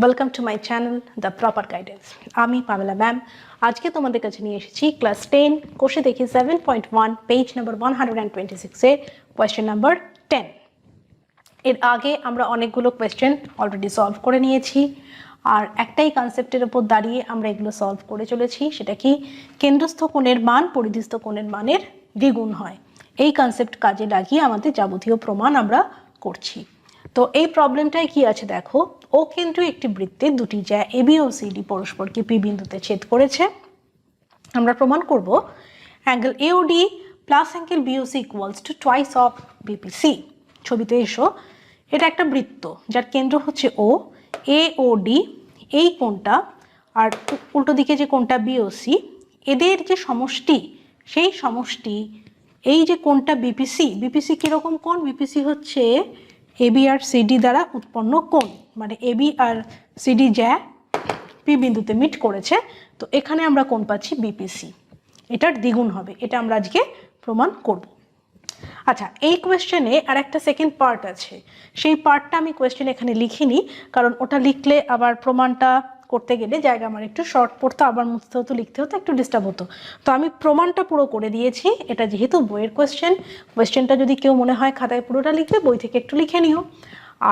Welcome to my channel the proper guidance. আমি Pamela ma'am আজকে তোমাদের কাছে নিয়ে এসেছি ক্লাস 10 কোষে দেখি 7.1 page number 126 a question number 10। এর আগে আমরা অনেকগুলো কোয়েশ্চেন অলরেডি সলভ করে নিয়েছি, আর একটাই কনসেপ্টের উপর দাঁড়িয়ে আমরা এগুলো সলভ করে চলেছি, সেটা কি কেন্দ্রস্থ কোণের মান পরিধিস্থ কোণের মানের দ্বিগুণ হয়। এই কনসেপ্ট কাজে লাগিয়ে আমাদের যাবতীয় প্রমাণ আমরা করছি। তো এই প্রবলেমটায় কি আছে দেখো, ও কিন্তু একটি বৃত্তের দুটি জ্যা এবি ও সিডি পরস্পরকে পি বিন্দুতে ছেদ করেছে। আমরা প্রমাণ করব angle AOD plus angle BOC equals to twice of BPC. ছবিতে এসো, এটা একটা বৃত্ত যার কেন্দ্র হচ্ছে ও, এওডি এই কোণটা আর উল্টো দিকে যে কোণটা বিওসি, এদের যে সমষ্টি সেই সমষ্টি এই যে কোণটা বিপিসি। বিপিসি কীরকম কোণ? বিপিসি হচ্ছে এবি আর সিডি দ্বারা উৎপন্ন কোণ, মানে এবি আর সিডি জ্যা পি বিন্দুতে মিট করেছে, তো এখানে আমরা কোণ পাচ্ছি বিপিসি, এটার দ্বিগুণ হবে। এটা আমরা আজকে প্রমাণ করব। আচ্ছা, এই কোয়েশ্চেনে আর একটা সেকেন্ড পার্ট আছে, সেই পার্টটা আমি কোয়েশ্চেন এখানে লিখিনি, কারণ ওটা লিখলে আবার প্রমাণটা করতে গেলে জায়গা আমার একটু শর্ট পড়তো, আবার মুছতে হতো, লিখতে হতো, একটু ডিস্টার্ব হতো। তো আমি প্রমাণটা পুরো করে দিয়েছি। এটা যেহেতু বইয়ের কোয়েশ্চেনটা যদি কেউ মনে হয় খাতায় পুরোটা লিখবে, বই থেকে একটু লিখে নিও।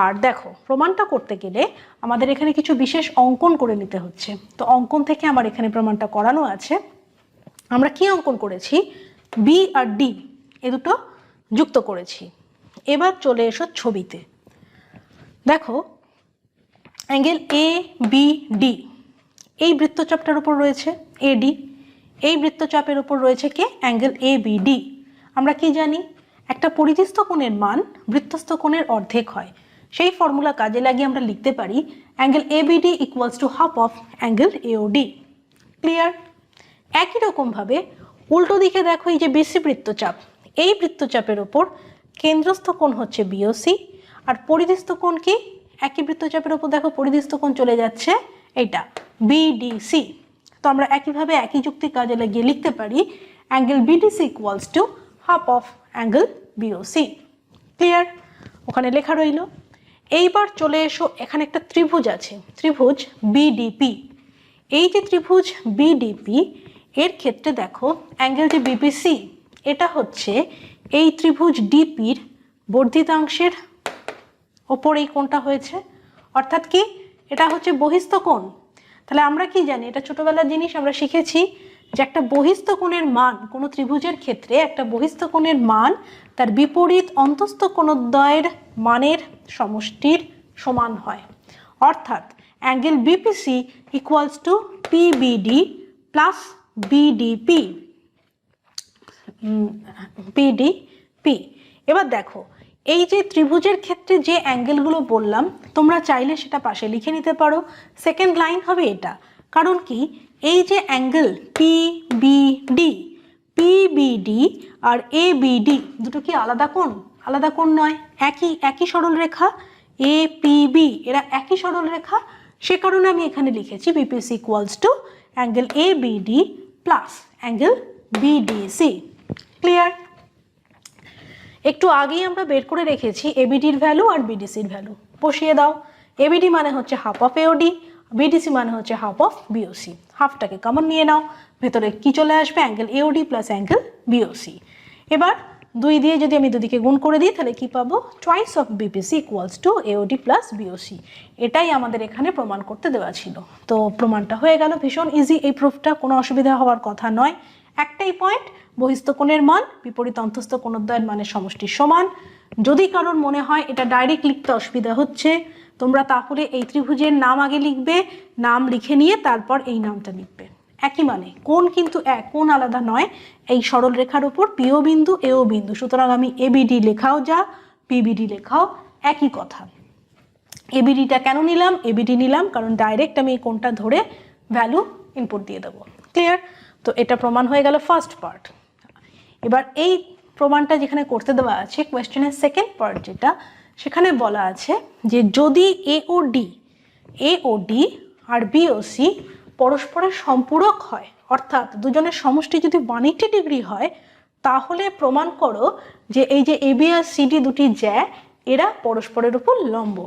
আর দেখো, প্রমাণটা করতে গেলে আমাদের এখানে কিছু বিশেষ অঙ্কন করে নিতে হচ্ছে। তো অঙ্কন থেকে আমার এখানে প্রমাণটা করানো আছে। আমরা কি অঙ্কন করেছি? বি আর ডি এ দুটো যুক্ত করেছি। এবার চলে এসো ছবিতে। দেখো, অ্যাঙ্গেল এ বি ডি এই বৃত্তচাপটার উপর রয়েছে এডি, এই বৃত্তচাপের উপর রয়েছে কে? Angle A B D. আমরা কি জানি? একটা পরিধিস্থ কোণের মান বৃত্তস্থ কোণের অর্ধেক হয়। সেই ফর্মুলা কাজে লাগিয়ে আমরা লিখতে পারি angle A B D equals to half of angle AOD. Clear? একই রকমভাবে উল্টো দিকে দেখো, এই যে বিসি বৃত্তচাপ, এই বৃত্তচাপের ওপর কেন্দ্রস্থ কোণ হচ্ছে বিওসি, আর পরিধিস্থ কোণ কি? একই বৃত্তচাপের ওপর দেখো পরিধিস্থ কোণ চলে যাচ্ছে এইটা বিডিসি। তো আমরা একইভাবে একই যুক্তি কাজে লাগিয়ে লিখতে পারি angle BDC equals to half of angle BOC. Clear? ওখানে লেখা রইল। এইবার চলে এসো, এখানে একটা ত্রিভুজ আছে, ত্রিভুজ বিডিপি। এই যে ত্রিভুজ বিডিপি, এর ক্ষেত্রে দেখো অ্যাঙ্গেল যে বিপিসি, এটা হচ্ছে এই ত্রিভুজ ডিপির বর্ধিতাংশের ওপর এই কোণটা হয়েছে, অর্থাৎ কি এটা হচ্ছে বহিস্থ কোণ। তাহলে আমরা কি জানি? এটা ছোটবেলার জিনিস, আমরা শিখেছি যে একটা বহিস্থ কোণের মান, কোনো ত্রিভুজের ক্ষেত্রে একটা বহিস্থ কোণের মান তার বিপরীত অন্তস্থ কোণদ্বয়ের মানের সমষ্টির সমান হয়। অর্থাৎ angle BPC equals to PBD plus BDP. BDP. এবার দেখো, এই যে ত্রিভুজের ক্ষেত্রে যে অ্যাঙ্গেলগুলো বললাম, তোমরা চাইলে সেটা পাশে লিখে নিতে পারো। সেকেন্ড লাইন হবে এটা, কারণ কি এই যে অ্যাঙ্গেল পিবিডি, পিবিডি আর এবিডি দুটো কি আলাদা কোণ? আলাদা কোণ নয়, একই সরল রেখা এ পিবি, এরা একই সরল রেখা। সে কারণে আমি এখানে লিখেছি BPC equals to angle ABD plus angle BDC. Clear? একটু আগেই আমরা বের করে রেখেছি এবিডির ভ্যালু আর বিডিসির ভ্যালু, বসিয়ে দাও। এবিডি মানে হচ্ছে হাফ অফ এওডি, বিডিসি মানে হচ্ছে হাফ অফ বিওসি। হাফটাকে কমন নিয়ে নাও, ভেতরে কি চলে আসবে? Angle AOD plus angle BOC. এবার 2 দিয়ে যদি আমি দুদিকে গুণ করে দিই, তাহলে কি পাবো? Twice of BPC equals to AOD plus BOC. এটাই আমাদের এখানে প্রমাণ করতে দেওয়া ছিল। তো প্রমাণটা হয়ে গেল, ভীষণ ইজি এই প্রুফটা, কোনো অসুবিধা হওয়ার কথা নয়। একটাই পয়েন্ট, বহিস্থ কোণের মান বিপরীত অন্তস্থ কোণদ্বয়ের মানের সমষ্টির সমান। যদি কারোর মনে হয় এটা ডাইরেক্ট লিখতে অসুবিধা হচ্ছে, তোমরা তাহলে এই ত্রিভুজের নাম আগে লিখবে, নাম লিখে নিয়ে তারপর এই নামটা লিখবে। একই মানে, কোণ কিন্তু এক, কোণ আলাদা নয়। এই সরল রেখার উপর পিও বিন্দু এও বিন্দু, সুতরাং আমি এবিডি লেখাও যা, পিবিডি লেখাও একই কথা। এবিডিটা কেন নিলাম? এবিডি নিলাম কারণ ডাইরেক্ট আমি এই কোণটা ধরে ভ্যালু ইনপুট দিয়ে দেবো। ক্লিয়ার? তো এটা প্রমাণ হয়ে গেল ফার্স্ট পার্ট। এবার এই প্রমাণটা যেখানে করতে দেওয়া আছে, কোয়েশ্চেনের সেকেন্ড পার্ট যেটা, সেখানে বলা আছে যে যদি এওডি আর বিওসি পরস্পরের সম্পূরক হয়, অর্থাৎ দুজনের সমষ্টি যদি 180 ডিগ্রি হয়, তাহলে প্রমাণ করো যে এই যে এবি আর সিডি দুটি জ্যা এরা পরস্পরের উপর লম্ব।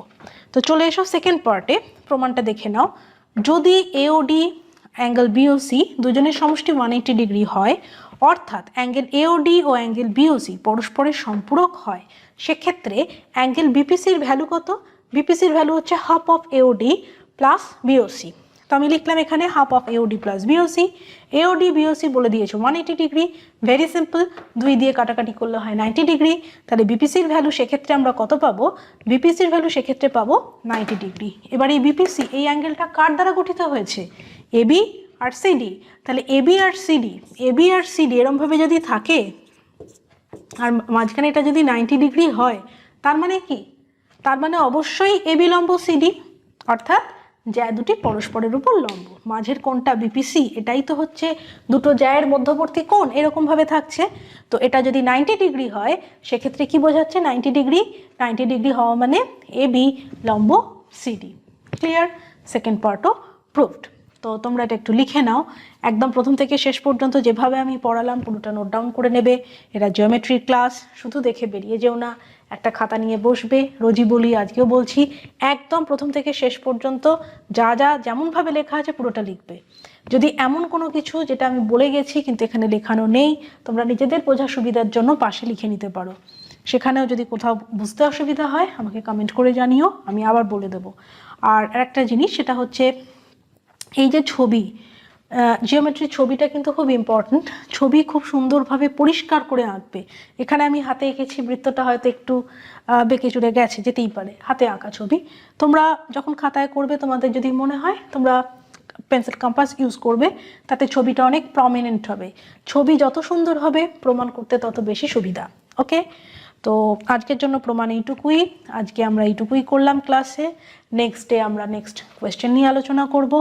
তো চলে এসো সেকেন্ড পার্টে, প্রমাণটা দেখে নাও। যদি এওডি অ্যাঙ্গেল বিওসি দুজনের সমষ্টি 180 ডিগ্রি হয়, অর্থাৎ অ্যাঙ্গেল এওডি ও অ্যাঙ্গেল বিওসি পরস্পরের সম্পূরক হয়, সেক্ষেত্রে অ্যাঙ্গেল বিপিসির ভ্যালু কত? বিপিসির ভ্যালু হচ্ছে half of AOD plus BOC. তো আমি লিখলাম এখানে half of AOD plus BOC. AOD BOC বলে দিয়েছে 180 ডিগ্রি, ভেরি সিম্পল, 2 দিয়ে কাটাকাটি করলে হয় 90 ডিগ্রি। তাহলে বিপিসির ভ্যালু সেক্ষেত্রে আমরা কত পাবো? বিপিসির ভ্যালু সেক্ষেত্রে পাবো 90 ডিগ্রি। এবার এই বিপিসি, এই অ্যাঙ্গেলটা কার দ্বারা গঠিত হয়েছে? এবি আর সিডি। তাহলে এবি আর সিডি এরমভাবে যদি থাকে আর মাঝখানে এটা যদি 90 ডিগ্রি হয়, তার মানে কি? তার মানে অবশ্যই এবি লম্ব সিডি, অর্থাৎ জ্যা দুটি পরস্পরের উপর লম্ব। মাঝের কোণটা বিপিসি, এটাই তো হচ্ছে দুটো জ্যায়ের মধ্যবর্তী কোণ, এরকমভাবে থাকছে। তো এটা যদি 90 ডিগ্রি হয়, সেক্ষেত্রে কি বোঝাচ্ছে? 90 ডিগ্রি হওয়া মানে এবি লম্ব সিডি। ক্লিয়ার? সেকেন্ড পার্টও প্রুভড। তো তোমরা এটা একটু লিখে নাও, একদম প্রথম থেকে শেষ পর্যন্ত যেভাবে আমি পড়ালাম পুরোটা নোট ডাউন করে নেবে। এরা জিওমেট্রির ক্লাস, শুধু দেখে বেরিয়ে যেও না, একটা খাতা নিয়ে বসবে। রোজই বলি, আজকেও বলছি, একদম প্রথম থেকে শেষ পর্যন্ত যা যা যেমনভাবে লেখা আছে পুরোটা লিখবে। যদি এমন কোনো কিছু যেটা আমি বলে গেছি কিন্তু এখানে লেখানো নেই, তোমরা নিজেদের বোঝার সুবিধার জন্য পাশে লিখে নিতে পারো। সেখানেও যদি কোথাও বুঝতে অসুবিধা হয় আমাকে কমেন্ট করে জানিও, আমি আবার বলে দেবো। আর একটা জিনিস, সেটা হচ্ছে এই যে ছবি, জিওমেট্রির ছবিটা কিন্তু খুব ইম্পর্ট্যান্ট। ছবি খুব সুন্দরভাবে পরিষ্কার করে আঁকবে। এখানে আমি হাতে এঁকেছি, বৃত্তটা হয়তো একটু বেঁকে চুরে গেছে, যেতেই পারে, হাতে আঁকা ছবি। তোমরা যখন খাতায় করবে, তোমাদের যদি মনে হয় তোমরা পেন্সিল কম্পাস ইউজ করবে, তাতে ছবিটা অনেক প্রমিনেন্ট হবে। ছবি যত সুন্দর হবে প্রমাণ করতে তত বেশি সুবিধা। ওকে, তো আজকের জন্য প্রমাণ এইটুকুই। আজকে আমরা এইটুকুই করলাম ক্লাসে। নেক্সট ডে আমরা নেক্সট কোয়েশ্চেন নিয়ে আলোচনা করব।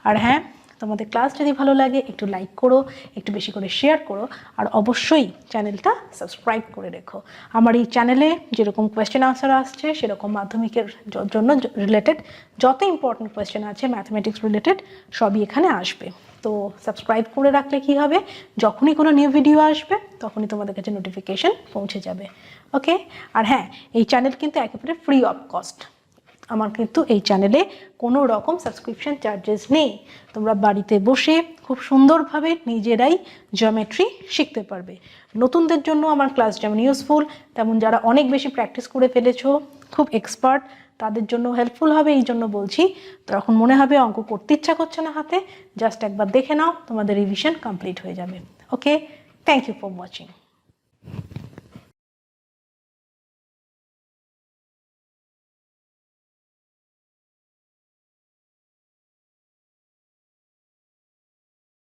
আর হ্যাঁ, তোমাদের ক্লাস যদি ভালো লাগে একটু লাইক করো, একটু বেশি করে শেয়ার করো, আর অবশ্যই চ্যানেলটা সাবস্ক্রাইব করে রেখো। আমার এই চ্যানেলে যেরকম কোয়েশ্চেন আনসার আসছে, সেরকম মাধ্যমিকের জন্য রিলেটেড যত ইম্পর্টেন্ট কোয়েশ্চেন আছে ম্যাথমেটিক্স রিলেটেড সবই এখানে আসবে। তো সাবস্ক্রাইব করে রাখলে কি হবে, যখনই কোনো নিউ ভিডিও আসবে তখনই তোমাদের কাছে নোটিফিকেশন পৌঁছে যাবে। ওকে, আর হ্যাঁ, এই চ্যানেল কিন্তু একেবারে ফ্রি অফ কস্ট। আমার কিন্তু এই চ্যানেলে কোনো রকম সাবস্ক্রিপশন চার্জেস নেই। তোমরা বাড়িতে বসে খুব সুন্দরভাবে নিজেরাই জিওমেট্রি শিখতে পারবে। নতুনদের জন্য আমার ক্লাস যেমন ইউজফুল, তেমন যারা অনেক বেশি প্র্যাকটিস করে ফেলেছো, খুব এক্সপার্ট, তাদের জন্য হেল্পফুল হবে। এই জন্য বলছি, তখন মনে হবে অঙ্ক করতে ইচ্ছা করছে না হাতে, জাস্ট একবার দেখে নাও, তোমাদের রিভিশন কমপ্লিট হয়ে যাবে। ওকে, থ্যাংক ইউ ফর ওয়াচিং।